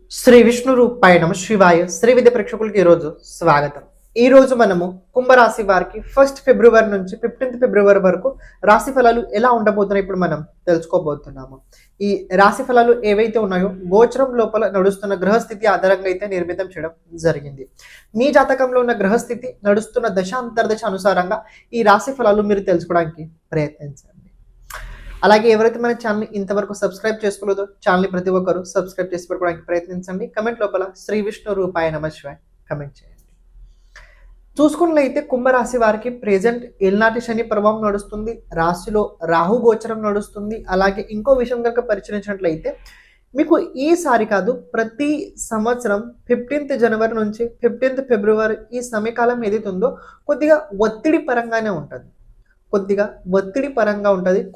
శ్రీ విష్ణు రూపాయ నమ శివాయ. శ్రీ విద్య ప్రేక్షకులకి ఈరోజు స్వాగతం. ఈ రోజు మనము కుంభరాశి వారికి 1 ఫిబ్రవరి నుంచి 15 ఫిబ్రవరి వరకు రాశి ఫలాలు ఎలా ఉండబోతున్నాయి ఇప్పుడు మనం తెలుసుకోబోతున్నాము. ఈ రాశి ఫలాలు ఏవైతే ఉన్నాయో గోచరం లోపల నడుస్తున్న గ్రహస్థితి ఆధారంగా అయితే నిర్మితం చేయడం జరిగింది. మీ జాతకంలో ఉన్న గ్రహస్థితి నడుస్తున్న దశ అంతర్దశ అనుసారంగా ఈ రాశి ఫలాలు మీరు తెలుసుకోవడానికి ప్రయత్నించండి. అలాగే ఎవరైతే మన ఛానల్ని ఇంతవరకు సబ్స్క్రైబ్ చేసుకోలేదో ఛానల్ని ప్రతి ఒక్కరు సబ్స్క్రైబ్ చేసి పెట్టుకోవడానికి ప్రయత్నించండి. కమెంట్ లోపల శ్రీ విష్ణు రూపాయ నమ శివాయ కమెంట్ చేయండి. చూసుకున్నట్లయితే కుంభరాశి వారికి ప్రెజెంట్ ఏలినాటి శని ప్రభావం నడుస్తుంది, రాశిలో రాహు గోచరం నడుస్తుంది. అలాగే ఇంకో విషయం కనుక పరిశీలించినట్లయితే మీకు ఈసారి కాదు ప్రతి సంవత్సరం 15th జనవరి నుంచి 15th ఫిబ్రవరి ఈ సమయకాలం ఏదైతే ఉందో కొద్దిగా ఒత్తిడి పరంగానే ఉంటుంది.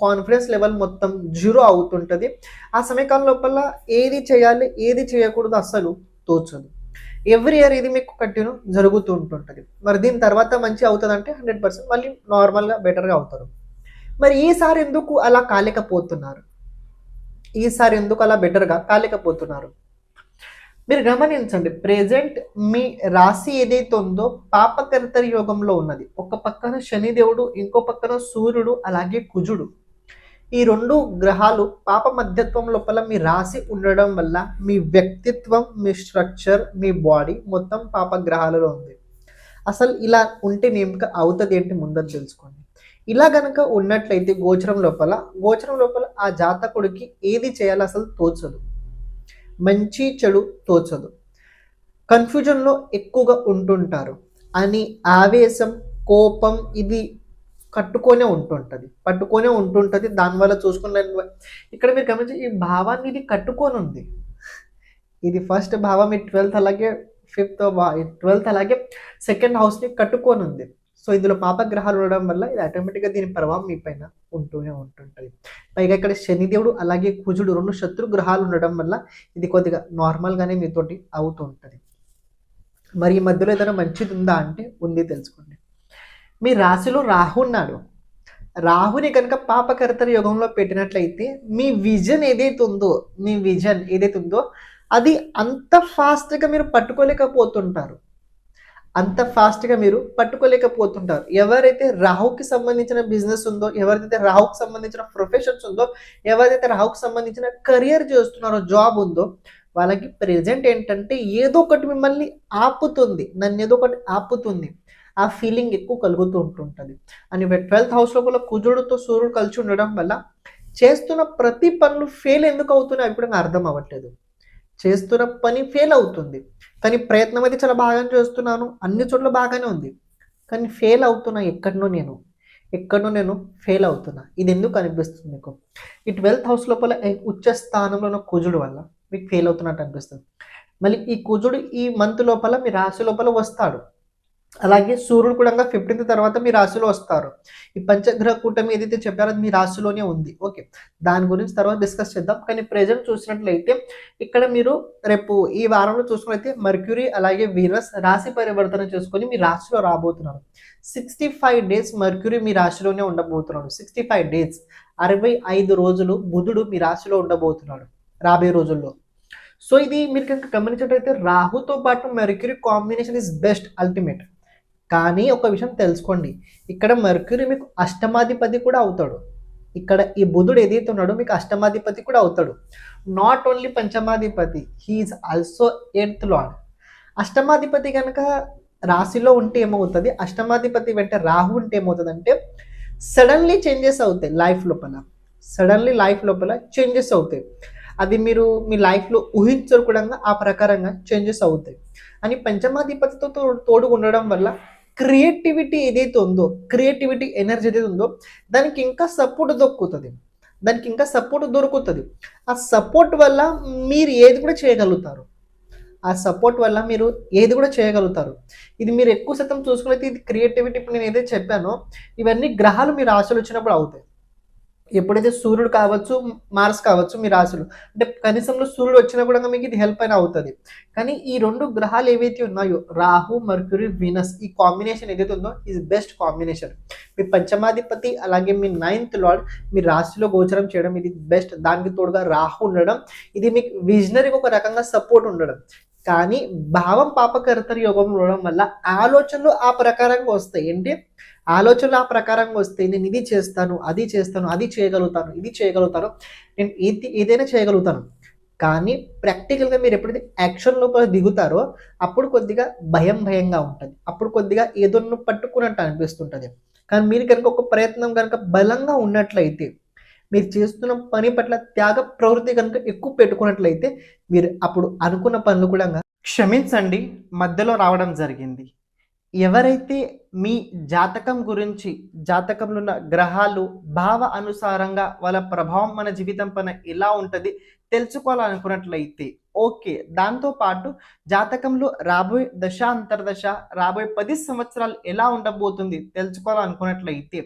కాన్ఫిడెన్స్ లెవెల్ మొత్తం జీరో అవుతుంటుంది. ఆ సమయకాలం లోపల ఏది చేయాలి ఏది చేయకూడదు అస్సలు తోచదు. ఎవ్రీ ఇయర్ ఇది మీకు కంటిన్యూ జరుగుతూ ఉంటుంటుంది. మరి దీని తర్వాత మంచి అవుతుందంటే 100% మళ్ళీ నార్మల్గా బెటర్గా అవుతారు. మరి ఈసారి ఎందుకు అలా కాలేకపోతున్నారు? బెటర్గా కాలేకపోతున్నారు? మీరు గమనించండి, ప్రెజెంట్ మీ రాశి ఏదైతే ఉందో పాపకర్తరి యోగంలో ఉన్నది. ఒక పక్కన శనిదేవుడు, ఇంకో పక్కన సూర్యుడు, అలాగే కుజుడు. ఈ రెండు గ్రహాలు పాప మధ్యత్వం లోపల మీ రాశి ఉండడం వల్ల మీ వ్యక్తిత్వం, మీ స్ట్రక్చర్, మీ బాడీ మొత్తం పాప గ్రహాలలో ఉంది. అసలు ఇలా ఉంటే నేమిక అవుతుంది ఏంటి ముందని తెలుసుకోండి. ఇలా గనక ఉన్నట్లయితే గోచరం లోపల ఆ జాతకుడికి ఏది చేయాలో అసలు తోచదు, మంచి చెడు తోచదు, కన్ఫ్యూజన్లో ఎక్కువగా ఉంటుంటారు అని ఆవేశం, కోపం ఇది పట్టుకొనే ఉంటుంటుంది. దానివల్ల చూసుకున్న ఇక్కడ మీరు గమనించి ఈ భావాన్ని ఇది కట్టుకొని ఉంది. ఇది ఫస్ట్ భావం, ఈ 12th అలాగే 12th అలాగే 2nd హౌస్ని కట్టుకొని ఉంది. సో ఇందులో పాపగ్రహాలు ఉండడం వల్ల ఇది ఆటోమేటిక్గా దీని ప్రభావం మీ పైన ఉంటూనే ఉంటుంటుంది. పైగా ఇక్కడ శనిదేవుడు అలాగే కుజుడు రెండు శత్రు గ్రహాలు ఉండడం వల్ల ఇది కొద్దిగా నార్మల్గానే మీతోటి అవుతూ ఉంటుంది. మరి ఈ మధ్యలో ఏదైనా మంచిది ఉందా అంటే ఉంది, తెలుసుకోండి. మీ రాశిలో రాహు ఉన్నాడు. రాహుని కనుక పాపకర్తరి యోగంలో పెట్టినట్లయితే మీ విజన్ ఏదైతే ఉందో అది అంత ఫాస్ట్గా మీరు పట్టుకోలేకపోతుంటారు. ఎవరైతే రాహుకి సంబంధించిన బిజినెస్ ఉందో, ఎవరైతే రాహుకి సంబంధించిన ప్రొఫెషన్స్ ఉందో, ఎవరైతే రాహుకి సంబంధించిన కెరియర్ చేస్తున్నారో, జాబ్ ఉందో, వాళ్ళకి ప్రెజెంట్ ఏంటంటే ఏదో ఒకటి మిమ్మల్ని ఆపుతుంది, ఆ ఫీలింగ్ ఎక్కువ కలుగుతూ ఉంటుంటుంది. అని 12th హౌస్ లోపల కుజుడుతో సూర్యుడు కలిసి ఉండడం వల్ల చేస్తున్న ప్రతి పనులు ఫెయిల్ ఎందుకు అవుతున్నాయి అవి కూడా అర్థం అవ్వట్లేదు. చేస్తున్న పని ఫెయిల్ అవుతుంది, కానీ ప్రయత్నం అయితే చాలా బాగా చేస్తున్నాను, అన్ని చోట్ల బాగానే ఉంది, కానీ ఫెయిల్ అవుతున్నా. ఎక్కడనో నేను ఫెయిల్ అవుతున్నా. ఇది ఎందుకు అనిపిస్తుంది మీకు? ఈ 12th హౌస్ లోపల ఉచ్చ స్థానంలో ఉన్న కుజుడు వల్ల మీకు ఫెయిల్ అవుతున్నట్టు అనిపిస్తుంది. మళ్ళీ ఈ కుజుడు ఈ మంత్ లోపల మీ రాశి లోపల వస్తాడు. అలాగే సూర్యుడు కూడా 15th తర్వాత మీ రాశిలో వస్తారు. ఈ పంచగ్రహ కూటమి ఏదైతే చెప్పారో అది మీ రాశిలోనే ఉంది. ఓకే, దాని గురించి తర్వాత డిస్కస్ చేద్దాం. కానీ ప్రెజెంట్ చూసినట్లయితే ఇక్కడ మీరు రేపు ఈ వారంలో చూసుకున్నట్లయితే మర్క్యూరీ అలాగే వీనస్ రాశి పరివర్తన చేసుకొని మీ రాశిలో రాబోతున్నారు. 65 days మర్క్యూరీ మీ రాశిలోనే ఉండబోతున్నాడు. 65 days 65 రోజులు బుధుడు మీ రాశిలో ఉండబోతున్నాడు రాబోయే రోజుల్లో. సో ఇది మీరు కనుక గమనించినట్లయితే రాహుతో పాటు mercury combination is best, ultimate. కానీ ఒక విషయం తెలుసుకోండి, ఇక్కడ మర్క్యూరీ మీకు అష్టమాధిపతి కూడా అవుతాడు. ఇక్కడ ఈ బుధుడు ఏదైతే ఉన్నాడో మీకు అష్టమాధిపతి కూడా అవుతాడు. నాట్ ఓన్లీ పంచమాధిపతి, హీఈస్ ఆల్సో 8th లార్డ్. అష్టమాధిపతి కనుక రాశిలో ఉంటే ఏమవుతుంది, అష్టమాధిపతి వెంట రాహు ఉంటే ఏమవుతుంది అంటే సడన్లీ చేంజెస్ అవుతాయి లైఫ్ లోపల చేంజెస్ అవుతాయి. అది మీరు మీ లైఫ్లో ఊహించరు కూడా ఆ ప్రకారంగా చేంజెస్ అవుతాయి. అని పంచమాధిపతితో తోడు ఉండడం వల్ల క్రియేటివిటీ ఎనర్జీ ఏదైతే ఉందో దానికి ఇంకా సపోర్ట్ దొరుకుతుంది. ఆ సపోర్ట్ వల్ల మీరు ఏది కూడా చేయగలుగుతారు. ఇది మీరు ఎక్కువ శాతం చూసుకున్నైతే ఇది క్రియేటివిటీ. ఇప్పుడు నేను ఏదైతే చెప్పానో ఇవన్నీ గ్రహాలు మీ రాశులు వచ్చినప్పుడు అవుతాయి. ఎప్పుడైతే సూర్యుడు కావచ్చు, మార్స్ కావచ్చు మీ రాశులు, అంటే కనీసంలో సూర్యుడు వచ్చినా కూడా మీకు ఇది హెల్ప్ అయినా అవుతుంది. కానీ ఈ రెండు గ్రహాలు ఏవైతే ఉన్నాయో రాహు, మర్క్యూరీ, వీనస్ ఈ కాంబినేషన్ ఏదైతే ఉందో ఇది బెస్ట్ కాంబినేషన్. మీ పంచమాధిపతి అలాగే మీ 9th లార్డ్ మీ రాశిలో గోచరం చేయడం ఇది బెస్ట్. దానికి తోడుగా రాహు ఉండడం ఇది మీకు విజనరీకి ఒక రకంగా సపోర్ట్ ఉండడం. కానీ భావం పాపకర్తరి యోగం ఉండడం వల్ల ఆలోచనలు ఆ ప్రకారంగా వస్తాయి. ఏంటి ఆలోచనలు ఆ ప్రకారంగా వస్తాయి. నేను ఇది చేస్తాను, అది చేస్తాను, అది చేయగలుగుతాను, ఇది చేయగలుగుతాను, నేను ఏదైనా చేయగలుగుతాను. కానీ ప్రాక్టికల్గా మీరు ఎప్పుడైతే యాక్షన్ లోపల దిగుతారో అప్పుడు కొద్దిగా భయంగా ఉంటుంది. అప్పుడు కొద్దిగా ఏదో పట్టుకున్నట్టు అనిపిస్తుంటుంది. కానీ మీరు కనుక ఒక ప్రయత్నం కనుక బలంగా ఉన్నట్లయితే, మీరు చేస్తున్న పని పట్ల త్యాగ ప్రవృత్తి కనుక ఎక్కువ పెట్టుకున్నట్లయితే మీరు అప్పుడు అనుకున్న పనులు కూడా క్షమించండి మధ్యలో రావడం జరిగింది. ఎవరైతే మీ జాతకం గురించి జాతకంలో ఉన్న గ్రహాలు భావ అనుసారంగా వాళ్ళ ప్రభావం మన జీవితం పైన ఎలా ఉంటుంది తెలుసుకోవాలనుకున్నట్లయితే ఓకే, దాంతోపాటు జాతకంలో రాబోయే దశ అంతర్దశ రాబోయే 10 సంవత్సరాలు ఎలా ఉండబోతుంది తెలుసుకోవాలనుకున్నట్లయితే,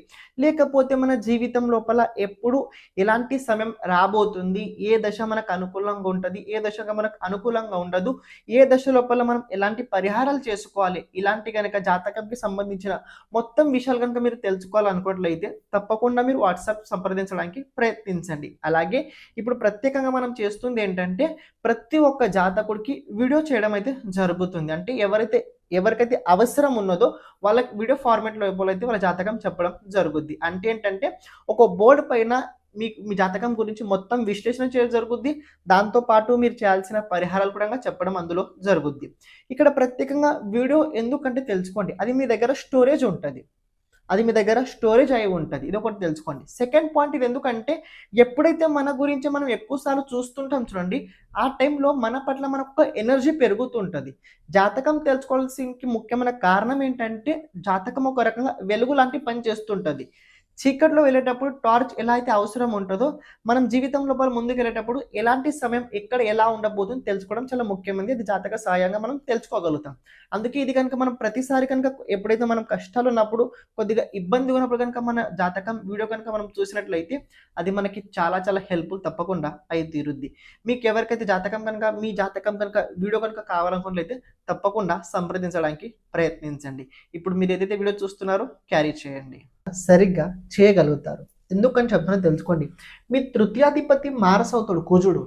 లేకపోతే మన జీవితం లోపల ఎప్పుడు ఎలాంటి సమయం రాబోతుంది, ఏ దశ మనకు అనుకూలంగా ఉంటుంది, ఏ దశగా మనకు అనుకూలంగా ఉండదు, ఏ దశ లోపల మనం ఎలాంటి పరిహారాలు చేసుకోవాలి, ఇలాంటి కనుక జాతకంకి సంబంధించిన మొత్తం విషయాలు కనుక మీరు తెలుసుకోవాలనుకున్నట్లయితే తప్పకుండా మీరు వాట్సాప్ సంప్రదించడానికి ప్రయత్నించండి. అలాగే ఇప్పుడు ప్రత్యేకంగా మనం చేస్తుంది ఏంటంటే ప్రతి ఒక్క జాతకుడికి వీడియో చేయడం అయితే జరుగుతుంది. అంటే ఎవరికైతే అవసరం ఉన్నదో వాళ్ళకి వీడియో ఫార్మాట్లో అయితే వాళ్ళ జాతకం చెప్పడం జరుగుద్ది. అంటే ఏంటంటే ఒక బోర్డు పైన మీ జాతకం గురించి మొత్తం విశ్లేషణ చేయడం జరుగుద్ది. దాంతోపాటు మీరు చేయాల్సిన పరిహారాలు కూడా చెప్పడం అందులో జరుగుద్ది. ఇక్కడ ప్రత్యేకంగా వీడియో ఎందుకంటే తెలుసుకోండి, అది మీ దగ్గర స్టోరేజ్ ఉంటుంది, అది మీ దగ్గర స్టోరేజ్ అయి ఉంటుంది. ఇది ఒకటి తెలుసుకోండి. సెకండ్ పాయింట్ ఇది ఎందుకంటే ఎప్పుడైతే మన గురించి మనం ఎక్కువసార్లు చూస్తుంటాం చూడండి, ఆ టైంలో మన పట్ల మనకు ఎనర్జీ పెరుగుతుంటుంది. జాతకం తెలుసుకోవాల్సిన ముఖ్యమైన కారణం ఏంటంటే జాతకం ఒక రకంగా వెలుగు లాంటి పని చేస్తుంటుంది. చీకట్లో వెళ్ళేటప్పుడు టార్చ్ ఎలా అయితే అవసరం ఉంటుందో మనం జీవితం లోపల ముందుకు వెళ్ళేటప్పుడు ఎలాంటి సమయం ఎక్కడ ఎలా ఉండబోతుందో తెలుసుకోవడం చాలా ముఖ్యమైనది. అది జాతక సహాయంగా మనం తెలుసుకోగలుగుతాం. అందుకే ఇది కనుక మనం ప్రతిసారి కనుక ఎప్పుడైతే మనం కష్టాలు ఉన్నప్పుడు కొద్దిగా ఇబ్బంది ఉన్నప్పుడు కనుక మన జాతకం వీడియో కనుక మనం చూసినట్లయితే అది మనకి చాలా చాలా హెల్ప్ఫుల్ తప్పకుండా అయి తీరుద్ది. మీకు ఎవరికైతే జాతకం కనుక మీ జాతకం కనుక వీడియో కనుక కావాలనుకున్నట్లయితే తప్పకుండా సంప్రదించడానికి ప్రయత్నించండి. ఇప్పుడు మీరు ఏదైతే వీడియో చూస్తున్నారో క్యారీ చేయండి, సరిగ్గా చేయగలుగుతారు. ఎందుకని చెప్తున్నా తెలుసుకోండి. మీ తృతీయాధిపతి మారస్ అవుతాడు కుజుడు,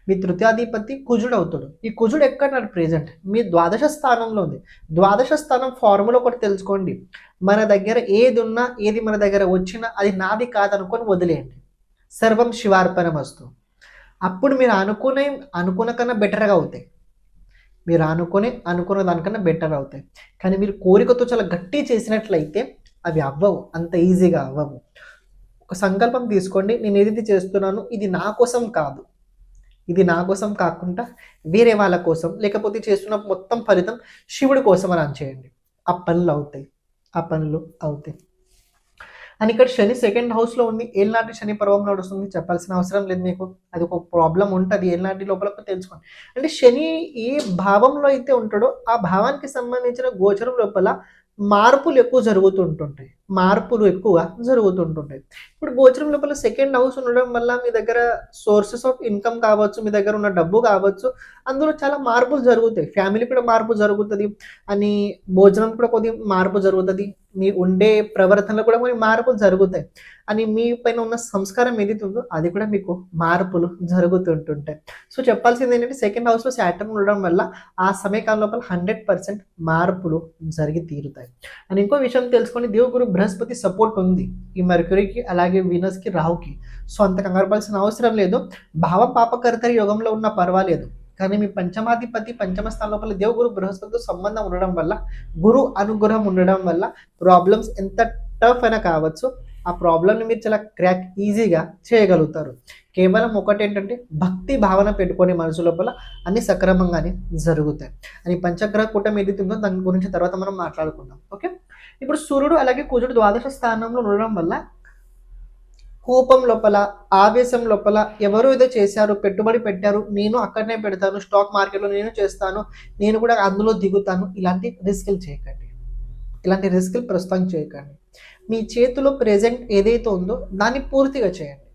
మీ తృతీయాధిపతి కుజుడు అవుతాడు. ఈ కుజుడు ఎక్కడ ప్రెజెంట్ మీ ద్వాదశ స్థానంలో ఉంది. ద్వాదశ స్థానం ఫార్ములా ఒకటి తెలుసుకోండి, మన దగ్గర ఏది ఉన్నా ఏది మన దగ్గర వచ్చినా అది నాది కాదనుకొని వదిలేయండి. సర్వం శివార్పణమస్తు. అప్పుడు మీరు అనుకున్న కన్నా బెటర్గా అవుతాయి. మీరు అనుకున్న దానికన్నా బెటర్ అవుతాయి. కానీ మీరు కోరికతో చాలా గట్టి చేసినట్లయితే అవి అవ్వవు, అంత ఈజీగా అవ్వవు. ఒక సంకల్పం తీసుకోండి, నేను ఏదైతే చేస్తున్నానో ఇది నా కోసం కాదు, ఇది నా కోసం కాకుండా వేరే వాళ్ళ కోసం, లేకపోతే చేస్తున్న మొత్తం ఫలితం శివుడి కోసం అని చేయండి. ఆ పనులు అవుతాయి. అని ఇక్కడ శని 2nd హౌస్లో ఉంది. ఏళ్ళనాటి శని పర్వం నడుస్తుంది, చెప్పాల్సిన అవసరం లేదు మీకు. అది ఒక ప్రాబ్లం ఉంటుంది ఏళ్ళనాటి లోపల తెలుసుకోండి. అంటే శని ఏ భావంలో అయితే ఉంటాడో ఆ భావానికి సంబంధించిన గోచరం లోపల మార్పులు ఎక్కువ జరుగుతుంటుంటాయి. ఇప్పుడు గోచరం లోపల 2nd హౌస్ ఉండడం వల్ల మీ దగ్గర సోర్సెస్ ఆఫ్ ఇన్కమ్ కావచ్చు, మీ దగ్గర ఉన్న డబ్బు కావచ్చు, అందులో చాలా మార్పులు జరుగుతాయి. ఫ్యామిలీ కూడా మార్పు జరుగుతుంది, అని భోజనం కూడా కొద్దిగా మార్పు జరుగుతుంది, మీ ఉండే ప్రవర్తనలో కూడా కొన్ని మార్పులు జరుగుతాయి, అని మీ పైన ఉన్న సంస్కారం ఏదైతే ఉందో అది కూడా మీకు మార్పులు జరుగుతుంటుంటాయి. సో చెప్పాల్సింది ఏంటంటే 2nd హౌస్లో శాటర్న్ ఉండడం వల్ల ఆ సమయకాలం లోపల 100% మార్పులు జరిగి తీరుతాయి. అని ఇంకో విషయం తెలుసుకొని, దేవగురు బృహస్పతి సపోర్ట్ ఉంది ఈ మెర్క్యూరీకి, అలాగే వీనస్కి, రాహుకి. సో అంత కంగారు పడాల్సిన అవసరం లేదు. భావ పాపకర్తరి యోగంలో ఉన్న పర్వాలేదు. కానీ మీ పంచమాధిపతి పంచమ స్థానం లోపల దేవగురు బృహస్పతితో సంబంధం ఉండడం వల్ల, గురు అనుగ్రహం ఉండడం వల్ల ప్రాబ్లమ్స్ ఎంత టఫ్ అయినా కావచ్చు, ఆ ప్రాబ్లమ్ని మీరు చాలా క్రాక్ ఈజీగా చేయగలుగుతారు. కేవలం ఒకటేంటంటే భక్తి భావన పెట్టుకొని మనసు లోపల అన్ని సక్రమంగానే జరుగుతాయి. అని పంచగ్రహ కూటమి ఏదైతే ఉందో దాని గురించి తర్వాత మనం మాట్లాడుకుందాం. ఓకే, ఇప్పుడు సూర్యుడు అలాగే కుజుడు ద్వాదశ స్థానంలో ఉండడం వల్ల కోపం లోపల, ఆవేశం లోపల, ఎవరు ఏదో చేశారు, పెట్టుబడి పెట్టారు, నేను అక్కడనే పెడతాను, స్టాక్ మార్కెట్లో నేను చేస్తాను, నేను కూడా అందులో దిగుతాను, ఇలాంటి రిస్కులు చేయకండి. ప్రస్తుతం చేయకండి. మీ చేతిలో ప్రెజెంట్ ఏదైతే ఉందో దాన్ని పూర్తిగా చేయండి.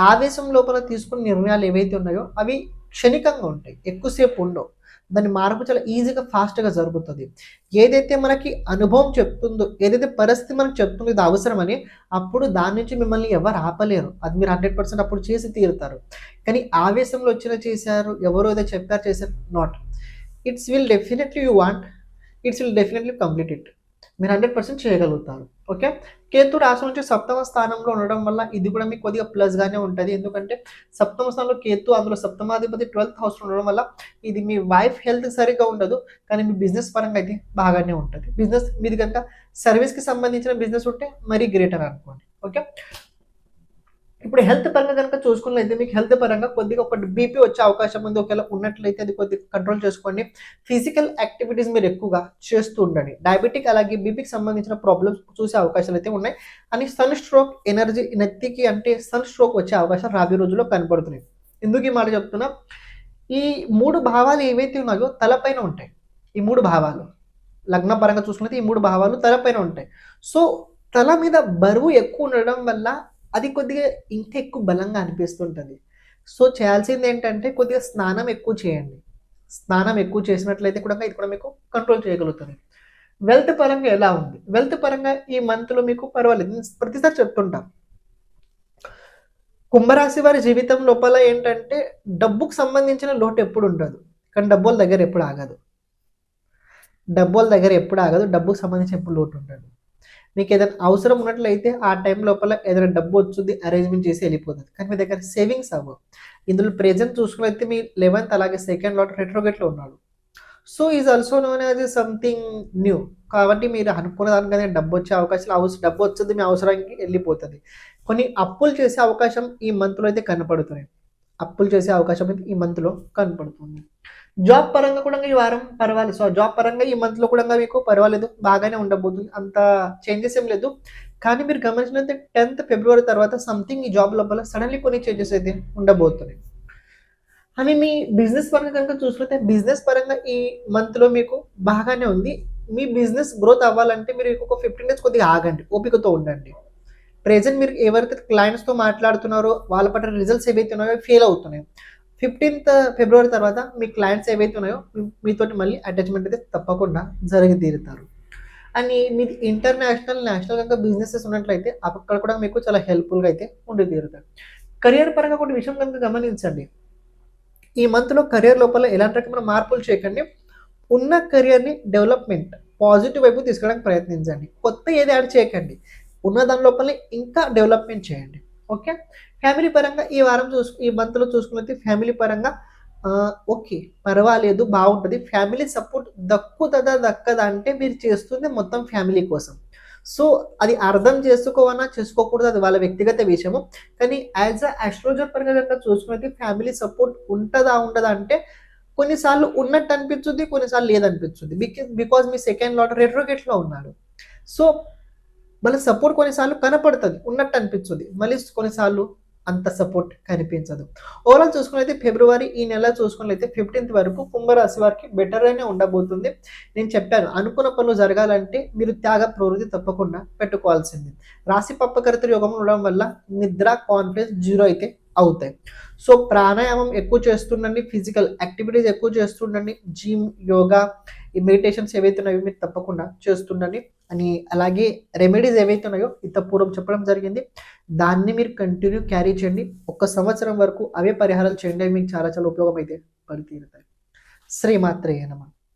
ఆవేశం లోపల తీసుకున్న నిర్ణయాలు ఏవైతే ఉన్నాయో అవి క్షణికంగా ఉంటాయి, ఎక్కువసేపు ఉండవు. దాని మార్పు చాలా ఈజీగా ఫాస్ట్గా జరుగుతుంది. ఏదైతే మనకి అనుభవం చెప్తుందో, ఏదైతే పరిస్థితి మనకు చెప్తుందో ఇది అవసరమని, అప్పుడు దాని నుంచి మిమ్మల్ని ఎవరు ఆపలేరు. అది మీరు 100% అప్పుడు చేసి తీరుతారు. కానీ ఆవేశంలో వచ్చిన చేశారు, ఎవరో ఏదో చెప్పారు చేశారు, not. It's will definitely you want, it's will definitely complete it. మీరు 100% చేయగలుగుతారు. ఓకే. కేతు రాశి నుంచి సప్తమ స్థానంలో ఉండడం వల్ల ఇది కూడా మీకు కొద్దిగా ప్లస్గానే ఉంటుంది. ఎందుకంటే సప్తమ స్థానంలో కేతు, అందులో సప్తమాధిపతి 12th హౌస్లో ఉండడం వల్ల ఇది మీ వైఫ్ హెల్త్ సరిగ్గా ఉండదు, కానీ మీ బిజినెస్ పరంగా అయితే బాగానే ఉంటుంది. బిజినెస్ మీది కనుక సర్వీస్కి సంబంధించిన బిజినెస్ ఉంటే మరీ గ్రేటర్ అనుకోండి. ఓకే. ఇప్పుడు హెల్త్ పరంగా కనుక చూసుకున్నట్లయితే మీకు హెల్త్ పరంగా కొద్దిగా ఒక బీపీ వచ్చే అవకాశం ఉంది. ఒకవేళ ఉన్నట్లయితే అది కొద్దిగా కంట్రోల్ చేసుకోండి. ఫిజికల్ యాక్టివిటీస్ మీరు ఎక్కువగా చేస్తూ ఉండండి. డయాబెటిక్ అలాగే బీపీకి సంబంధించిన ప్రాబ్లమ్స్ చూసే అవకాశాలు అయితే ఉన్నాయి. అని సన్ స్ట్రోక్ ఎనర్జీ నెత్తికి అంటే సన్ స్ట్రోక్ వచ్చే అవకాశం రాబోయే రోజుల్లో కనపడుతున్నాయి. ఎందుకు ఈ మాట చెప్తున్నా, ఈ 3 భావాలు ఏవైతే ఉన్నాయో తలపైన ఉంటాయి. ఈ 3 భావాలు లగ్న పరంగా చూసుకున్నట్లయితే ఈ 3 భావాలు తలపైన ఉంటాయి. సో తల మీద బరువు ఎక్కువ ఉండడం వల్ల అది కొద్దిగా ఇంకా ఎక్కువ బలంగా అనిపిస్తుంటుంది. సో చేయాల్సింది ఏంటంటే కొద్దిగా స్నానం ఎక్కువ చేయండి. స్నానం ఎక్కువ చేసినట్లయితే కూడా ఇది కూడా మీకు కంట్రోల్ చేయగలుగుతుంది. వెల్త్ పరంగా ఎలా ఉంది? వెల్త్ పరంగా ఈ మంత్లో మీకు పర్వాలేదు. నేను ప్రతిసారి చెప్తుంటాం, కుంభరాశి వారి జీవితం లోపల ఏంటంటే డబ్బుకు సంబంధించిన లోటు ఎప్పుడు ఉండదు, కానీ డబ్బుల దగ్గర ఎప్పుడు ఆగదు. డబ్బుకు సంబంధించి ఎప్పుడు లోటు ఉండదు. మీకు ఏదైనా అవసరం ఉన్నట్లయితే ఆ టైం లోపల ఏదైనా డబ్బు వచ్చింది అరేంజ్మెంట్ చేసి వెళ్ళిపోతుంది, కానీ మీ దగ్గర సేవింగ్స్ అవ్వవు. ఇందులో ప్రెజెంట్ చూసుకున్నైతే మీ 11th అలాగే 2nd లాట్ రెట్రోగేట్లో ఉన్నాడు. So is also known as something new. కాబట్టి మీరు అనుకున్న దానికనే డబ్బు వచ్చే అవకాశాలు, డబ్బు వచ్చింది మీ అవసరానికి వెళ్ళిపోతుంది. కొన్ని అప్పులు చేసే అవకాశం ఈ మంత్లో అయితే కనపడుతుంది. జాబ్ పరంగా కూడా ఈ వారం పర్వాలేదు. సో జాబ్ పరంగా ఈ మంత్లో కూడా మీకు పర్వాలేదు, బాగానే ఉండబోతుంది. అంత చేంజెస్ ఏం లేదు. కానీ మీరు గమనించినట్లయితే 10th ఫిబ్రవరి తర్వాత సంథింగ్ ఈ జాబ్ లోపల సడన్లీ కొన్ని చేంజెస్ అయితే ఉండబోతున్నాయి. అని మీ బిజినెస్ పరంగా కనుక చూసుకుంటే బిజినెస్ పరంగా ఈ మంత్లో మీకు బాగానే ఉంది. మీ బిజినెస్ గ్రోత్ అవ్వాలంటే మీరు ఒక 15 డేస్ కొద్దిగా ఆగండి, ఓపికతో ఉండండి. ప్రెజెంట్ మీరు ఎవరైతే క్లయింట్స్తో మాట్లాడుతున్నారో వాళ్ళ పట్ల రిజల్ట్స్ ఏవైతే ఉన్నాయో ఫెయిల్ అవుతున్నాయి. 15th ఫిబ్రవరి తర్వాత మీ క్లయింట్స్ ఏవైతే ఉన్నాయో మీతోటి మళ్ళీ అటాచ్మెంట్ అయితే తప్పకుండా జరిగి తీరుతారు. అని మీది ఇంటర్నేషనల్ నేషనల్ కనుక బిజినెసెస్ ఉన్నట్లయితే అక్కడ కూడా మీకు చాలా హెల్ప్ఫుల్గా అయితే ఉండి తీరుతారు. కెరియర్ పరంగా కొన్ని విషయం కనుక గమనించండి. ఈ మంత్లో కెరియర్ లోపల ఎలాంటి రకమైన మార్పులు చేయకండి. ఉన్న కెరియర్ని డెవలప్మెంట్ పాజిటివ్ వైపు తీసుకోవడానికి ప్రయత్నించండి. కొత్త ఏది యాడ్ చేయకండి. ఉన్న దాని లోపల ఇంకా డెవలప్మెంట్ చేయండి. ఓకే. ఫ్యామిలీ పరంగా ఈ మంత్లో చూసుకున్నట్లయితే ఫ్యామిలీ పరంగా ఓకే పర్వాలేదు, బాగుంటుంది. ఫ్యామిలీ సపోర్ట్ దక్కదా అంటే మీరు చేస్తుంది మొత్తం ఫ్యామిలీ కోసం. సో అది అర్థం చేసుకోకూడదు, అది వాళ్ళ వ్యక్తిగత విషయము. కానీ యాజ్ అ ఆస్ట్రాలజర్ పరంగా కనుక చూసుకున్నట్లయితే ఫ్యామిలీ సపోర్ట్ ఉండదా అంటే కొన్నిసార్లు ఉన్నట్టు అనిపించుద్ది, కొన్నిసార్లు లేదనిపించుద్ది. బికాజ్ మీ 2nd లాట్ రెట్రోగేట్లో ఉన్నాడు. సో మళ్ళీ సపోర్ట్ కొన్నిసార్లు కనపడుతుంది, ఉన్నట్టు అనిపించుద్ది, మళ్ళీ కొన్నిసార్లు అంత సపోర్ట్ కనిపించదు. ఓవరాల్ చూసుకున్నైతే ఫిబ్రవరి ఈ నెల చూసుకున్నట్లయితే 15th వరకు కుంభరాశి వారికి బెటర్గానే ఉండబోతుంది. నేను చెప్పాను, అనుకున్న పనులు జరగాలంటే మీరు త్యాగ ప్రవృత్తి తప్పకుండా పెట్టుకోవాల్సింది. రాశి పప్పకరిత యోగం ఉండడం వల్ల నిద్ర, కాన్ఫిడెన్స్ 0 అయితే అవుతాయి. సో ప్రాణాయామం ఎక్కువ చేస్తుండండి, ఫిజికల్ యాక్టివిటీస్ ఎక్కువ చేస్తుండండి, జిమ్, యోగా, ఈ మెడిటేషన్స్ ఏవైతే ఉన్నాయో మీరు తప్పకుండా చేస్తుండండి. అని అలాగే రెమెడీస్ ఏవైతే ఉన్నాయో ఇంత పూర్వం చెప్పడం జరిగింది, దాన్ని మీరు కంటిన్యూ క్యారీ చేయండి. 1 సంవత్సరం వరకు అవే పరిహారాలు చేయండి, మీకు చాలా చాలా ఉపయోగం అయితే పడి తీరుతాయి. శ్రీమాత్రేయ నమః.